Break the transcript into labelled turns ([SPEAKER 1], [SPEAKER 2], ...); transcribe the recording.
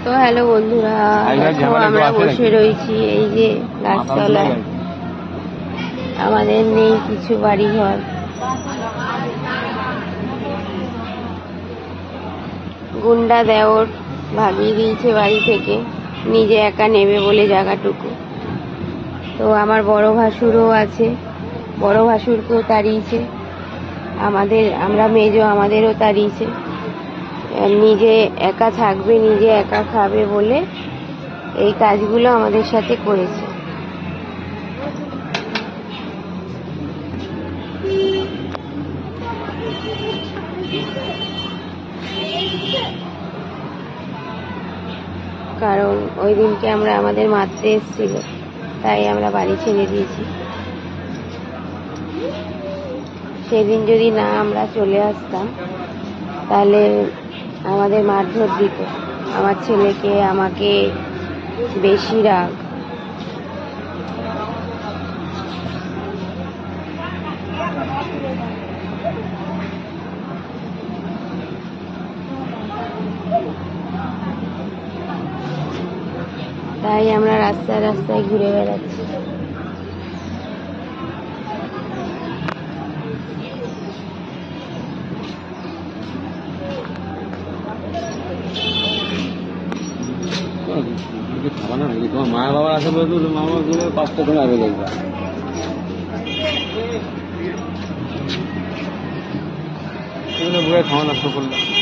[SPEAKER 1] তো হ্যালো বন্ধুরা, দেখো আমরা বসে রয়েছি এই যে গাছতলায়। আমাদের নেই কিছু বাড়িঘর, গুন্ডা দেওর ভাগিয়ে দিয়েছে বাড়ি থেকে, নিজে একা নেবে বলে জায়গাটুকু। তো আমার বড় ভাসুরও আছে, বড় ভাসুরকেও তাড়িয়েছে। আমরা মেজো, আমাদেরও তাড়িয়েছে। নিজে একা থাকবে, নিজে একা খাবে বলে এই কাজগুলো আমাদের সাথে করেছে। কারণ ওই দিনকে আমাদের মারতে এসেছিল, তাই আমরা বাড়ি ছেড়ে দিয়েছি। সেদিন যদি না আমরা চলে আসতাম তাহলে আমাদের মারধর দিত, আমার ছেলেকে, আমাকে বেশি রাগ। তাই আমরা রাস্তায় রাস্তায় ঘুরে বেড়াচ্ছি।
[SPEAKER 2] তোমার মা বাবা আছে বলতো, মামা গুলো 5টা করে আগে দেখবা। এগুলো বুড়ে খাওয়া নষ্ট করলাম।